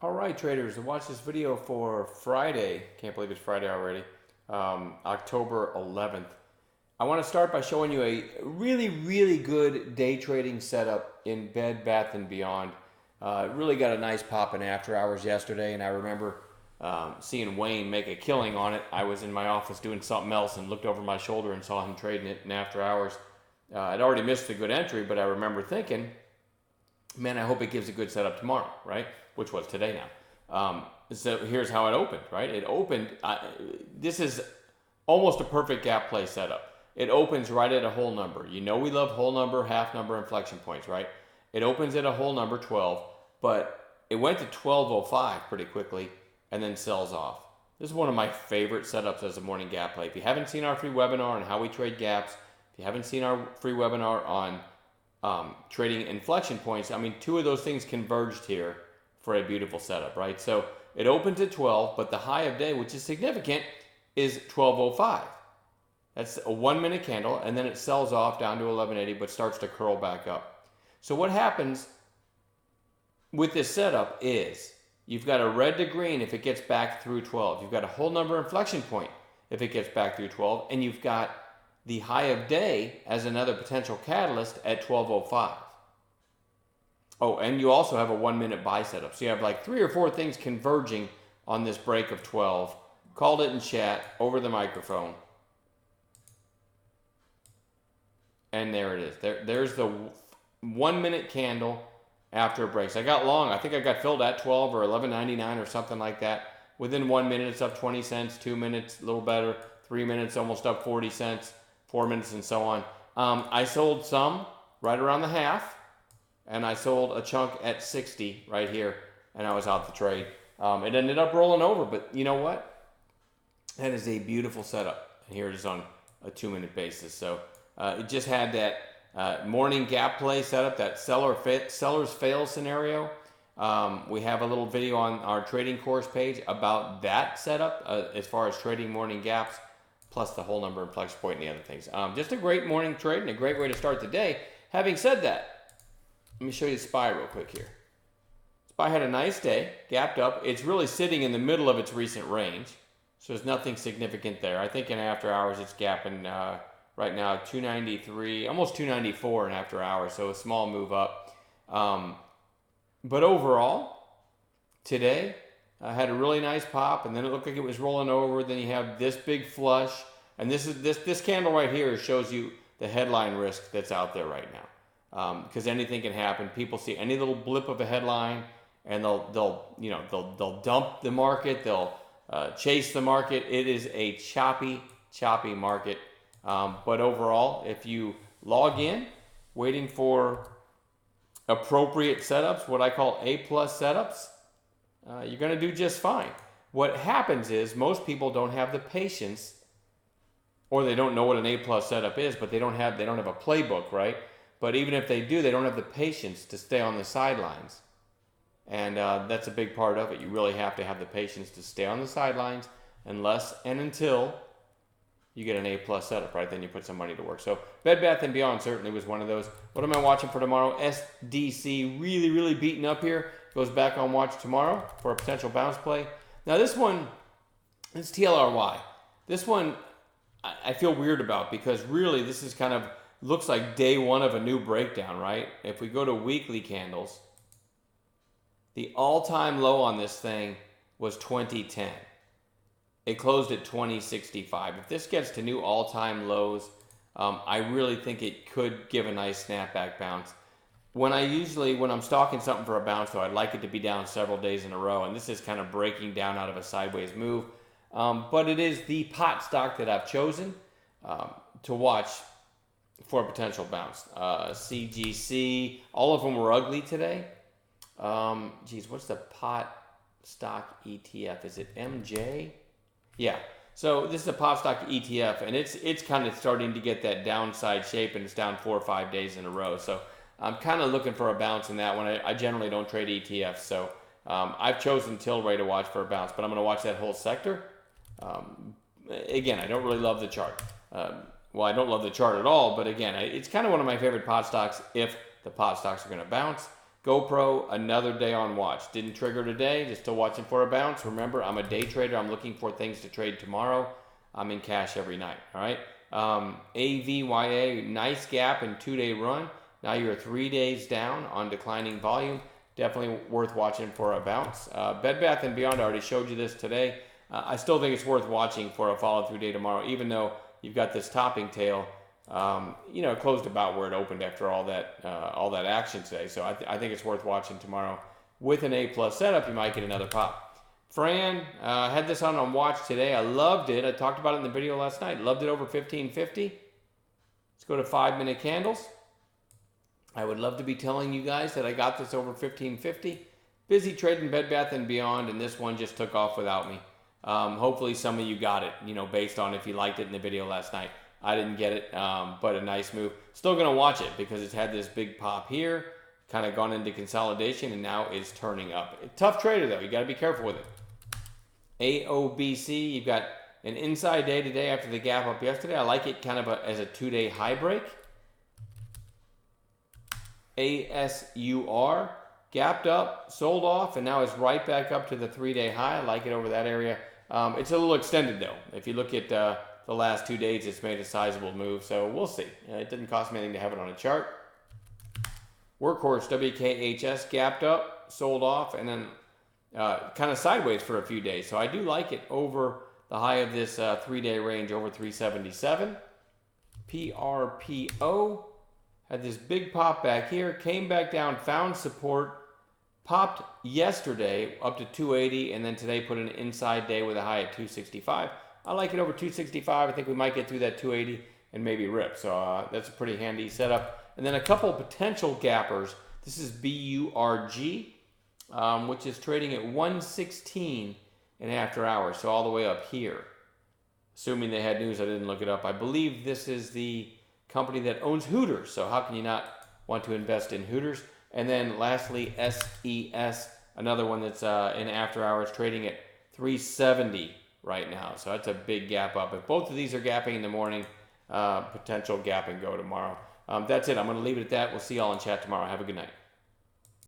All right, traders, watch this video for Friday. Can't believe it's Friday already. October 11th. I want to start by showing you a really good day trading setup in Bed Bath & Beyond. Really got a nice pop in after hours yesterday, and I remember seeing Wayne make a killing on it. I was in my office doing something else and looked over my shoulder and saw him trading it in after hours. I'd already missed a good entry, but I remember thinking, man, I hope it gives a good setup tomorrow, right? Which was today now. So here's how it opened, right? It opened, this is almost a perfect gap play setup. It opens right at a whole number. You know we love whole number, half number, inflection points, right? It opens at a whole number, 12, but it went to 12.05 pretty quickly and then sells off. This is one of my favorite setups as a morning gap play. If you haven't seen our free webinar on how we trade gaps, if you haven't seen our free webinar on trading inflection points, I mean, two of those things converged here for a beautiful setup, right? So it opens at 12, but the high of day, which is significant, is 12.05. That's a 1 minute candle, and then it sells off down to 11.80, but starts to curl back up. So what happens with this setup is you've got a red to green if it gets back through 12. You've got a whole number inflection point if it gets back through 12, and you've got the high of day as another potential catalyst at 12.05. Oh, and you also have a 1 minute buy setup. So you have like 3 or 4 things converging on this break of 12. Called it in chat over the microphone. And there it is. There's the 1 minute candle after it breaks. I got long. I think I got filled at 12 or 11.99 or something like that. Within 1 minute, it's up 20 cents. 2 minutes, a little better. 3 minutes, almost up 40 cents. 4 minutes, and so on. I sold some right around the half, and I sold a chunk at 60 right here, and I was out the trade. It ended up rolling over, but you know what? That is a beautiful setup. And here it is on a 2 minute basis. So it just had that morning gap play setup, that seller's fail scenario. We have a little video on our trading course page about that setup as far as trading morning gaps, plus the whole number and flex point and the other things. Just a great morning trade and a great way to start the day. Having said that, let me show you SPY real quick here. SPY had a nice day, gapped up. It's really sitting in the middle of its recent range, so there's nothing significant there. I think in after hours it's gapping right now 293, almost 294 in after hours, so a small move up. But overall, today, had a really nice pop, and then it looked like it was rolling over. Then you have this big flush, and this candle right here shows you the headline risk that's out there right now, because anything can happen. People see any little blip of a headline, and they'll dump the market. They'll chase the market. It is a choppy market. But overall, if you log in, waiting for appropriate setups, what I call A+ setups, you're going to do just fine. What happens is most people don't have the patience, or they don't know what an A+ setup is, but they don't have a playbook, right? But even if they do, they don't have the patience to stay on the sidelines. And that's a big part of it. You really have to have the patience to stay on the sidelines unless and until you get an A+ setup, right? Then you put some money to work. So Bed Bath & Beyond certainly was one of those. What am I watching for tomorrow? SDC really beaten up here. Goes back on watch tomorrow for a potential bounce play. Now this one, it's TLRY. This one I feel weird about because really this is kind of, looks like day one of a new breakdown, right? If we go to weekly candles, the all-time low on this thing was 2010. It closed at 2065. If this gets to new all-time lows, I really think it could give a nice snapback bounce. When I'm stalking something for a bounce, though, I'd like it to be down several days in a row, and this is kind of breaking down out of a sideways move. But it is the pot stock that I've chosen to watch for a potential bounce. CGC, all of them were ugly today. What's the pot stock ETF? Is it MJ? Yeah. So this is a pot stock ETF, and it's kind of starting to get that downside shape, and it's down 4 or 5 days in a row. So I'm kind of looking for a bounce in that one. I generally don't trade ETFs, so I've chosen Tilray to watch for a bounce, but I'm going to watch that whole sector. Again, I don't really love the chart. Well, I don't love the chart at all, but again, it's kind of one of my favorite pot stocks if the pot stocks are going to bounce. GoPro, another day on watch. Didn't trigger today, just still watching for a bounce. Remember, I'm a day trader. I'm looking for things to trade tomorrow. I'm in cash every night, all right? AVYA, nice gap and 2-day run. Now you're 3 days down on declining volume. Definitely worth watching for a bounce. Bed Bath & Beyond, I already showed you this today. I still think it's worth watching for a follow-through day tomorrow, even though you've got this topping tail. It closed about where it opened after all that action today. So I think it's worth watching tomorrow. With an A+ setup, you might get another pop. Fran, had this on watch today. I loved it. I talked about it in the video last night. Loved it over 1550. Let's go to 5-minute candles. I would love to be telling you guys that I got this over 1550. Busy trading Bed Bath & Beyond, and this one just took off without me. Hopefully some of you got it, based on if you liked it in the video last night. I didn't get it, but a nice move. Still going to watch it because it's had this big pop here, kind of gone into consolidation, and now is turning up. Tough trader, though. You got to be careful with it. AOBC, you've got an inside day today after the gap up yesterday. I like it kind of as a 2-day high break. ASUR, gapped up, sold off, and now is right back up to the 3-day high. I like it over that area. It's a little extended, though. If you look at the last 2 days, it's made a sizable move, so we'll see. It didn't cost me anything to have it on a chart. Workhorse, WKHS, gapped up, sold off, and then kind of sideways for a few days. So I do like it over the high of this 3-day range, over 377. PRPO had this big pop back here, came back down, found support, popped yesterday up to 280, and then today put an inside day with a high at 265. I like it over 265. I think we might get through that 280 and maybe rip. So that's a pretty handy setup. And then a couple potential gappers. This is BURG, which is trading at 116 in after hours, so all the way up here. Assuming they had news, I didn't look it up. I believe this is the company that owns Hooters, so how can you not want to invest in Hooters? And then lastly, SES, another one that's in after hours, trading at 370 right now. So that's a big gap up. If both of these are gapping in the morning, potential gap and go tomorrow. That's it. I'm going to leave it at that. We'll see y'all in chat tomorrow. Have a good night.